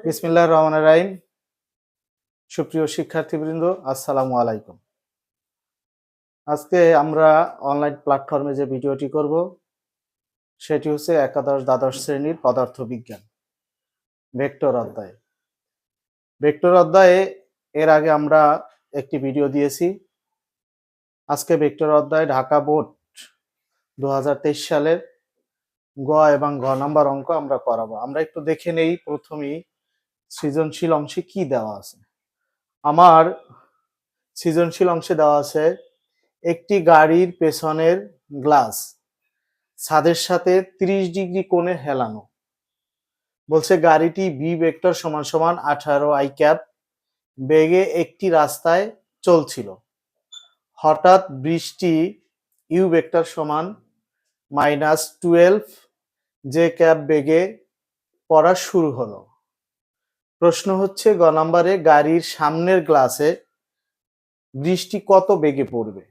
বিসমিল্লাহির রহমানির রহিম। সুপ্রিয় শিক্ষার্থীবৃন্দ, আসসালামু আলাইকুম। আজকে আমরা অনলাইন প্ল্যাটফর্মে যে ভিডিওটি করব সেটি হচ্ছে একাদশ দ্বাদশ শ্রেণীর পদার্থবিজ্ঞান ভেক্টর অধ্যায়। ভেক্টর অধ্যায়ে এর আগে আমরা একটি ভিডিও দিয়েছি। আজকে ভেক্টর অধ্যায় ঢাকা বোর্ড 2023 সালের গ এবং ঘ নাম্বার অঙ্ক আমরা করাবো। আমরা একটু দেখে নেই প্রথমেই সৃজনশীল অংশে কি দেওয়া আছে। আমার সৃজনশীল অংশে দেওয়া আছে একটি গাড়ির পেছনের গ্লাস ছাদের সাথে 30 ডিগ্রি কোণে হেলানো। বলছে গাড়িটি বি ভেক্টর সমান সমান 18 আই ক্যাপ বেগে একটি রাস্তায় চলছিল। হঠাৎ বৃষ্টি ইউ ভেক্টর সমান -12 জে ক্যাপ বেগে পড়া শুরু হলো। প্রশ্ন হচ্ছে গ নম্বরে গাড়ির সামনের গ্লাসে বৃষ্টি কত বেগে পড়বে,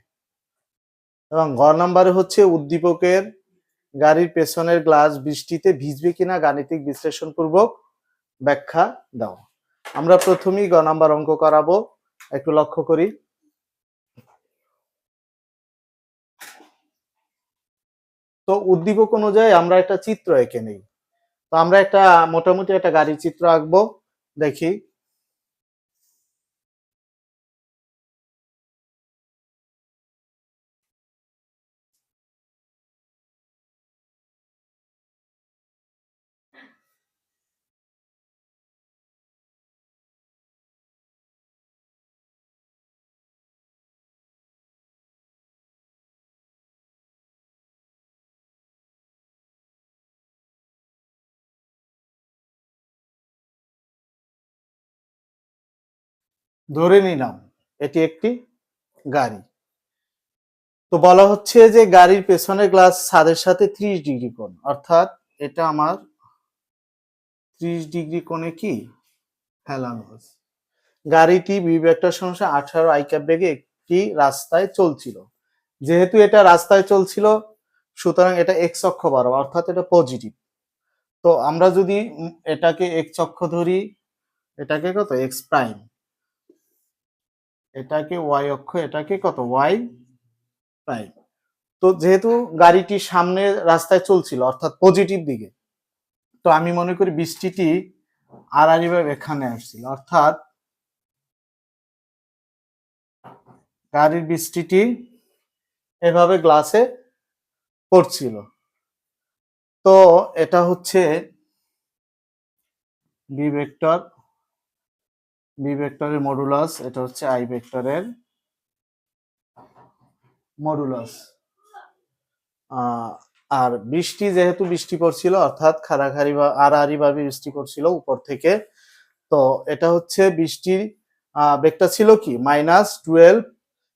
এবং ঘ নম্বরে হচ্ছে উদ্দীপকের গাড়ির পেছনের গ্লাস বৃষ্টিতে ভিজবে কিনা গাণিতিক বিশ্লেষণ পূর্বক ব্যাখ্যা দাও। আমরা প্রথমেই গ নাম্বার অঙ্ক করাবো, একটু লক্ষ্য করি। তো উদ্দীপক অনুযায়ী আমরা একটা চিত্র এঁকে নেই। তো আমরা একটা মোটামুটি একটা গাড়ির চিত্র আঁকবো, দেখি। ধরে নিলাম এটি একটি গাড়ি। তো বলা হচ্ছে যে গাড়ির পেছনের গ্লাস ছাদের সাথে 30 ডিগ্রি কোণ, অর্থাৎ এটা আমার 30 ডিগ্রি কোণে কি হেলানো হচ্ছে। গাড়িটি বি ভেক্টর সমস্যা 18 আই ক্যাপ বেগে একটি রাস্তায় চলছিল। যেহেতু এটা রাস্তায় চলছিল সুতরাং এটা এক্স অক্ষ বরাবর, অর্থাৎ এটা পজিটিভ। তো আমরা যদি এটাকে এক্স অক্ষ ধরি, এটাকে কত এক্স প্রাইম, এটাকে ওয়াই অক্ষ, এটাকে কত ওয়াই প্রাইম। তো যেহেতু গাড়িটি সামনে রাস্তায় চলছিল অর্থাৎ পজিটিভ দিকে, তো আমি মনে করি বৃষ্টিটি আড়াআড়িভাবে এখানে আসছিল, অর্থাৎ গাড়ির বৃষ্টিটি এভাবে গ্লাসে পড়ছিল। তো এটা হচ্ছে বি ভেক্টরের মডুলাস, এটা হচ্ছে আই ভেক্টরের মডুলাস। আর বৃষ্টি যেহেতু বৃষ্টি পড়ছিল অর্থাৎ খাড়াখাড়ি বা আড়াআড়ি ভাবে বৃষ্টি পড়ছিল উপর থেকে, তো এটা হচ্ছে বৃষ্টির বেগটা ছিল কি -12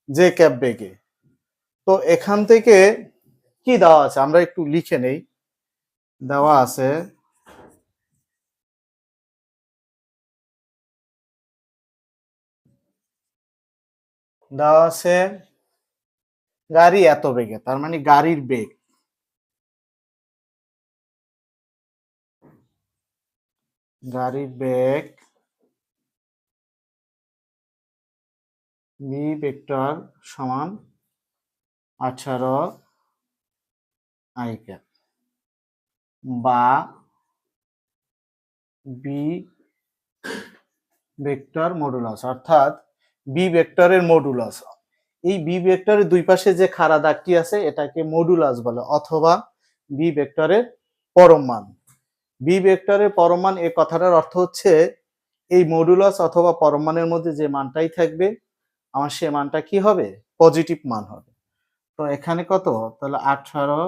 জে ক্যাপ বেগে। তো এখান থেকে কি দেওয়া আছে আমরা একটু লিখে নেই। দেওয়া আছে গাড়ি এত বেগে, তার মানে গাড়ির বেগ, বি ভেক্টর সমান 18 আই ক্যাপ, বা বি ভেক্টর মডুলাস, অর্থাৎ বি ভেক্টরের মডুলাস। এই বি ভেক্টরের দুই পাশে যে খাড়া দাগটি আছে এটাকে মডুলাস বলে, অথবা বি ভেক্টরের পরম মান। বি ভেক্টরের পরম মান, এই কথাটার অর্থ হচ্ছে এই মডুলাস অথবা পরম মানের মধ্যে যে মানটাই থাকবে আমার সে মানটা কি হবে, পজিটিভ মান হবে। তো এখানে কত, তাহলে 18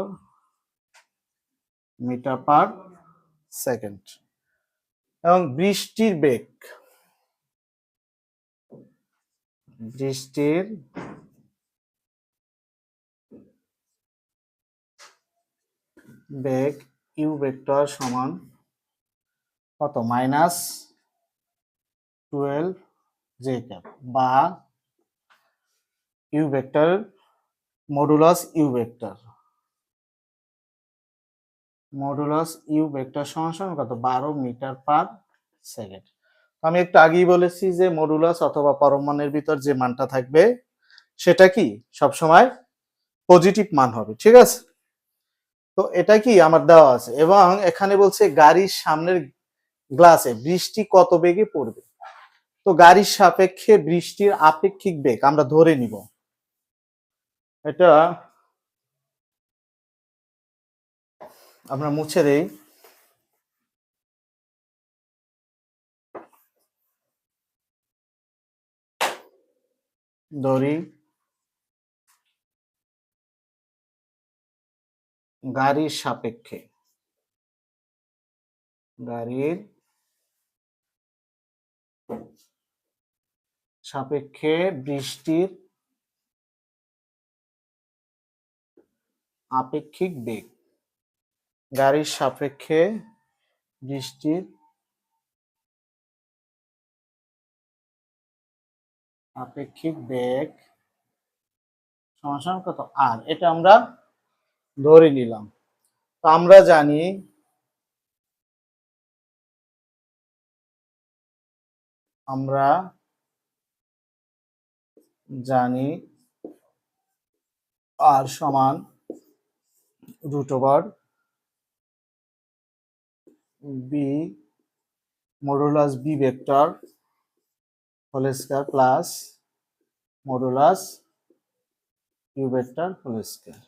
মিটার পার সেকেন্ড। এবং বৃষ্টির বেগ ইউ ভেক্টর সমান কত, -12 জে ক্যাপ, বা u vector modulus u vector সমান কত, 12 মিটার পার সেকেন্ড। আমি একটু আগেই বলেছি যে মডুলাস অথবা পরম মানের ভিতর যে মানটা থাকবে সেটা কি সবসময় পজিটিভ মান হবে, ঠিক আছে। তো এটা কি আমার দেওয়া আছে এবং এখানে বলছে গাড়ির সামনের গ্লাসে বৃষ্টি কত বেগে পড়বে। তো গাড়ির সাপেক্ষে বৃষ্টির আপেক্ষিক বেগ আমরা ধরে নিব, এটা আমরা মুছে দেই। ধরি গাড়ির সাপেক্ষে, গাড়ির সাপেক্ষে বৃষ্টির আপেক্ষিক বেগ, গাড়ির সাপেক্ষে বৃষ্টির আপেক্ষিক বেগ সমান কত আর, এটা আমরা ধরে নিলাম। তো আমরা জানি আর সমান √, b modulus b vector whole square plus modulus u vector whole square.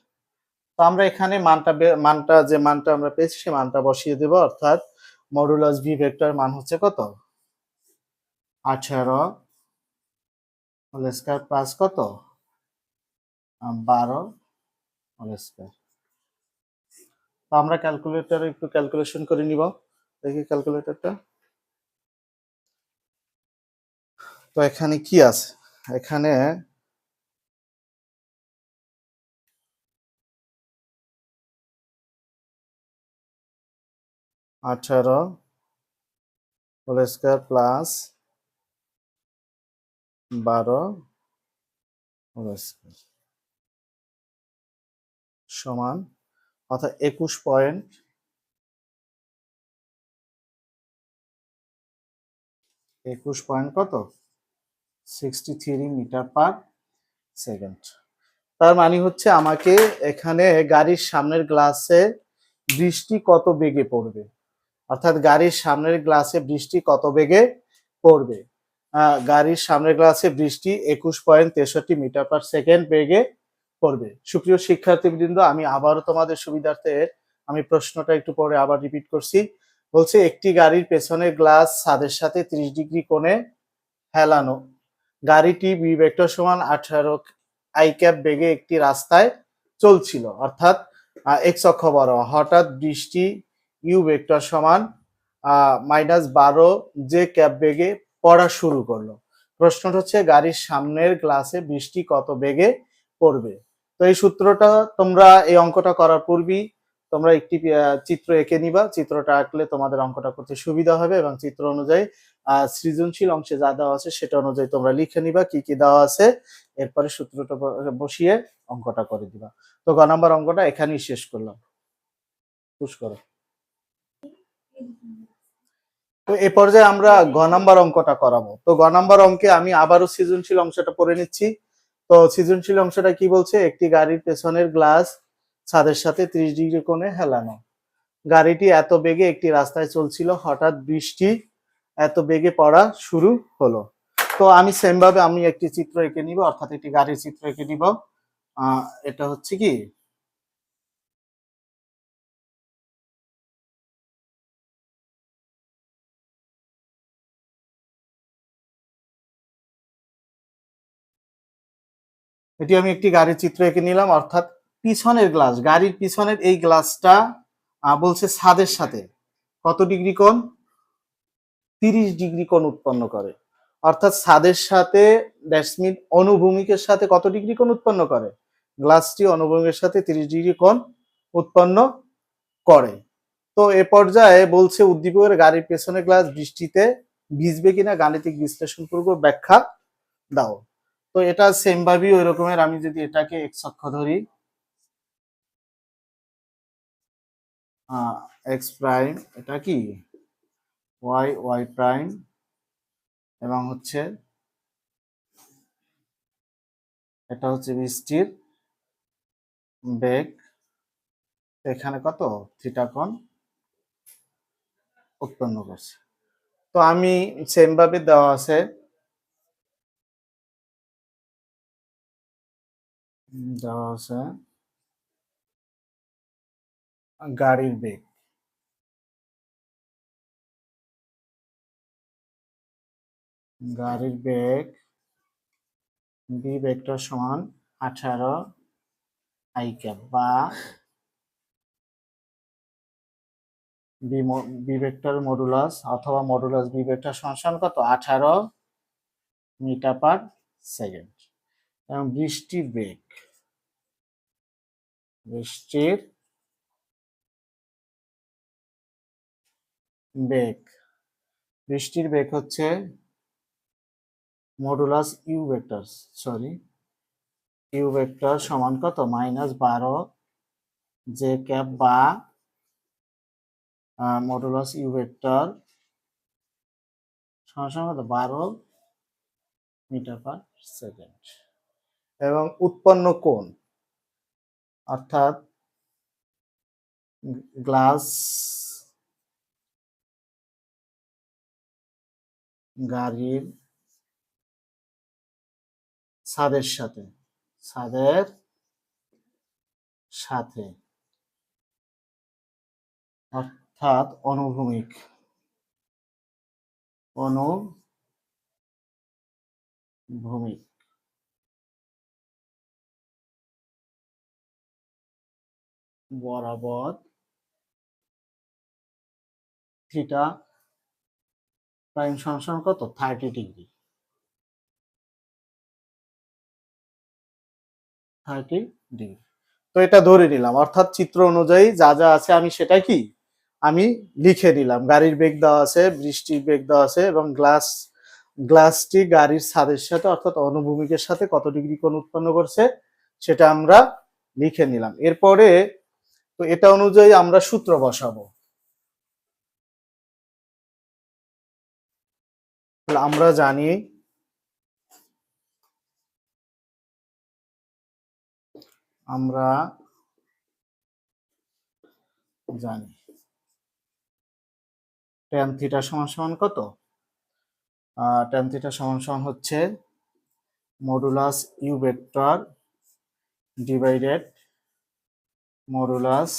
তো আমরা এখানে মানটা আমরা পেয়েছি সেই মানটা বসিয়ে দেব, অর্থাৎ মডুলাস ভি ভেক্টর মান হচ্ছে কত 18 হোল স্কয়ার প্লাস কত 12 হোল স্কয়ার। তো আমরা ক্যালকুলেটরে একটু ক্যালকুলেশন করে নিব, দেখি ক্যালকুলেটরটা। তো এখানে কি আছে, এখানে 18 whole square plus 12 whole square সমান, অর্থাৎ 21 পয়েন্ট কত 63 মিটার পার সেকেন্ড। তার মানে হচ্ছে আমাকে এখানে গাড়ির সামনের গ্লাসে বৃষ্টি কত বেগে পড়বে, অর্থাৎ গাড়ির সামনের গ্লাসে বৃষ্টি কত বেগে পড়বে। গাড়ির সামনের গ্লাসে বৃষ্টি 21.63 মিটার পার সেকেন্ড বেগে পড়বে। সুপ্রিয় শিক্ষার্থীবৃন্দ, আমি আবারও তোমাদের সুবিধার্থে আমি প্রশ্নটা একটু পরে আবার রিপিট করছি। বলছে একটি গাড়ির পেছনের গ্লাস ছাদের সাথে 30 ডিগ্রি কোণে হেলানো, গাড়িটি বি ভেক্টর সমান 18 আই ক্যাপ বেগে একটি রাস্তায় চলছিল, অর্থাৎ এক্স অক্ষ বরাবর। হঠাৎ বৃষ্টি ইউ ভেক্টর সমান -12 যে ক্যাপ বেগে পড়া শুরু করলো। প্রশ্নটা হচ্ছে গাড়ির সামনের গ্লাসে বৃষ্টি কত বেগে পড়বে। তো এই সূত্রটা তোমরা এই অঙ্কটা করার পূর্বেই তোমরা একটি চিত্র এঁকে নিবা, চিত্রটা আঁকলে তোমাদের অঙ্কটা করতে সুবিধা হবে এবং চিত্র অনুযায়ী সৃজনশীল অংশে যা দেওয়া আছে সেটা অনুযায়ী তোমরা লিখে নিবা কি কি দেওয়া আছে, এরপরে সূত্রটা বসিয়ে অঙ্কটা করে দিবা। তো গ নাম্বার অঙ্কটা এখানেই শেষ করলাম, পুশ করো। তো এ পর্যায়ে আমরা গ নাম্বার অঙ্কটা করাবো। তো গ নাম্বার অঙ্কে আমি আবারও সৃজনশীল অংশটা পড়ে নিচ্ছি। তো সৃজনশীল অংশটা কি বলছে, একটি গাড়ির পেছনের গ্লাস ছাদের সাথে 30 ডিগ্রি কোণে হেলানো, গাড়িটি এত বেগে একটি রাস্তায় চলছিল, হঠাৎ বৃষ্টি এত বেগে পড়া শুরু হলো। তো আমি সেম ভাবে আমি একটি চিত্র এঁকে নিব, অর্থাৎ একটি গাড়ির চিত্র এঁকে নিব। এটা হচ্ছে কি এটি আমি একটি গাড়ির চিত্র এঁকে নিলাম, অর্থাৎ পিছনের গ্লাস, গাড়ির পিছনের এই গ্লাসটা বলছে ছাদের সাথে কত ডিগ্রি কোণ 30 ডিগ্রি কোণ উৎপন্ন করে, অর্থাৎ ছাদের সাথে দ্যাটস মিন অনুভূমিকের সাথে কত ডিগ্রি কোণ উৎপন্ন করে, গ্লাসটি অনুভূমিকের সাথে 30 ডিগ্রি কোণ উৎপন্ন করে। তো এ পর্যায়ে বলছে উদ্দীপকের গাড়ির পেছনের গ্লাস বৃষ্টিতে ভিজবে কিনা গাণিতিক বিশ্লেষণপূর্বক ব্যাখ্যা দাও। তো এটা সেম ভাবেই ওই রকমের, আমি যদি এটাকে এক্স অক্ষ ধরি, এক্স প্রাইম এটা কি ওয়াই প্রাইম, এবং হচ্ছে এটা হচ্ছে বৃষ্টির বেগ, এখানে কত থিটা কোণ উৎপন্ন করছে। তো আমি সেম ভাবে দেওয়া আছে গাড়ির বেগ, বি ভেক্টর সমান 18 আই ক্যাপ, বা বি ভেক্টর মডুলাস অথবা মডুলাস বি ভেক্টর সমান কত 18 মিটার পার সেকেন্ড। এবং বৃষ্টির বেগ বৃষ্টির বেগ হচ্ছে মডুলাস ইউ ভেক্টর সমান কত -12 জে ক্যাপ, বা মডুলাস ইউ ভেক্টর সমান কত 12 মিটার পার সেকেন্ড। এবং উৎপন্ন কোণ অর্থাৎ গ্লাস গাড়ির ছাদের সাথে অর্থাৎ অনুভূমিক বরাবর থিটা প্রাইম সমান কত 30 ডিগ্রি। তো এটা ধরে নিলাম, অর্থাৎ চিত্র অনুযায়ী যা যা আছে আমি সেটা কি আমি লিখে নিলাম। গাড়ির বেগ দেওয়া আছে, বৃষ্টির বেগ দেওয়া আছে, এবং গ্লাসটি গাড়ির ছাদের সাথে অর্থাৎ অনুভূমিকের সাথে কত ডিগ্রি কোণ উৎপন্ন করছে সেটা আমরা লিখে নিলাম। এরপরে তো এটা অনুযায়ী আমরা সূত্র বসাবো। আমরা জানি ট্যান থিটা সমান কত, ট্যান থিটা সমান হচ্ছে modulus u vector divided modulus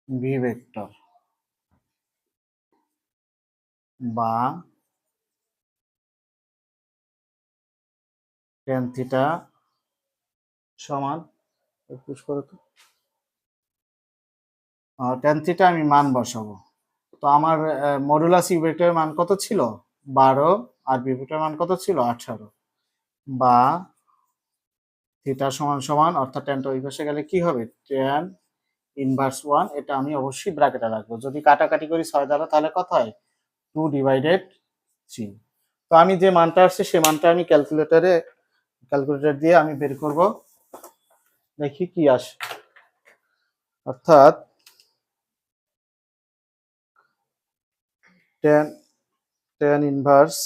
v vector, বা ট্যান থিটা সমান ট্যান থিটা আমি মান বসাবো। তো আমার মডুলাস ইউ ভেক্টরের মান কত ছিল 12, আর বি ভেক্টরের মান কত ছিল 18, বা থিটা সমান অর্থাৎ ট্যানটা ওই পাশে গেলে কি হবে ট্যান ইনভার্স 1, এটা আমি অবশ্যই ব্র্যাকেটে রাখবো। যদি কাটাকাটি করি 6 দ্বারা তাহলে কত হয় 2/3। তো আমি যে মানটা আসছে সে মানটা আমি ক্যালকুলেটর দিয়ে আমি বের করব, দেখি কি আসে। অর্থাৎ ট্যান ইনভার্স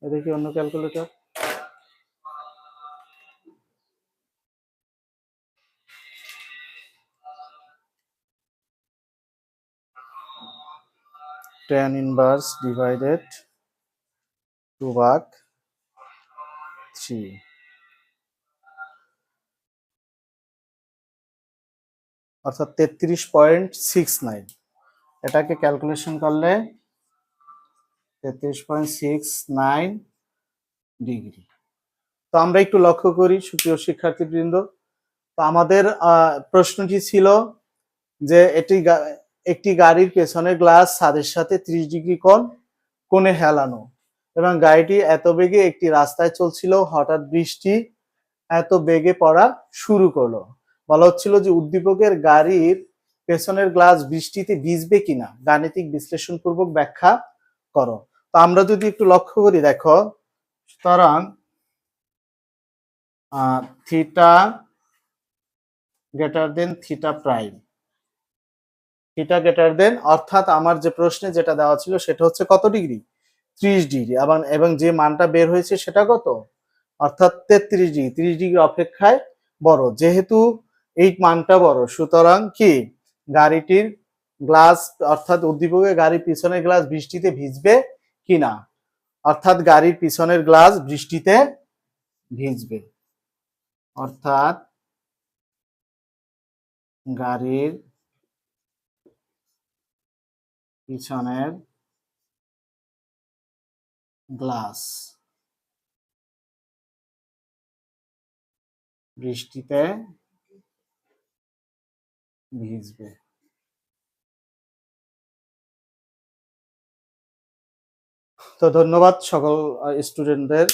এটা কি অন্য ক্যালকুলেটর, ট্যান ইনভার্স ডিভাইডেড 2/3, অর্থাৎ 33.69। এটাকে ক্যালকুলেশন করলে 33.69 ডিগ্রি। তো আমরা একটু লক্ষ্য করি সুপ্রিয় শিক্ষার্থীবৃন্দ, তো আমাদের প্রশ্নটি ছিল যে একটি গাড়ির পেছনে গ্লাস ছাদের সাথে 30 ডিগ্রি কোণে হেলানো, এবং গাড়িটি এত বেগে একটি রাস্তায় চলছিল, হঠাৎ বৃষ্টি এত বেগে পড়া শুরু করলো। বলা হচ্ছিল যে উদ্দীপকের গাড়ির পেছনের গ্লাস বৃষ্টিতে ভিজবে কিনা গাণিতিক বিশ্লেষণ পূর্বক ব্যাখ্যা করো। তো আমরা যদি একটু লক্ষ্য করি, দেখো, সুতরাং theta greater than theta prime, theta greater than, অর্থাৎ আমার যে প্রশ্নে যেটা দেওয়া ছিল সেটা হচ্ছে কত ডিগ্রি, 30 ডিগ্রি, এবং যে মানটা বের হয়েছে সেটা কত, অর্থাৎ 33 ডিগ্রি, 30 ডিগ্রি অপেক্ষায় বড়। যেহেতু এই মানটা বড়, সুতরাং কি গাড়িটির গ্লাস, অর্থাৎ উদ্দীপকের গাড়ির পিছনের গ্লাস বৃষ্টিতে ভিজবে কিনা, অর্থাৎ গাড়ির পিছনের গ্লাস বৃষ্টিতে ভিজবে, অর্থাৎ গাড়ির পিছনের গ্লাস বৃষ্টিতে ভিজবে। তো ধন্যবাদ সকল স্টুডেন্টদের।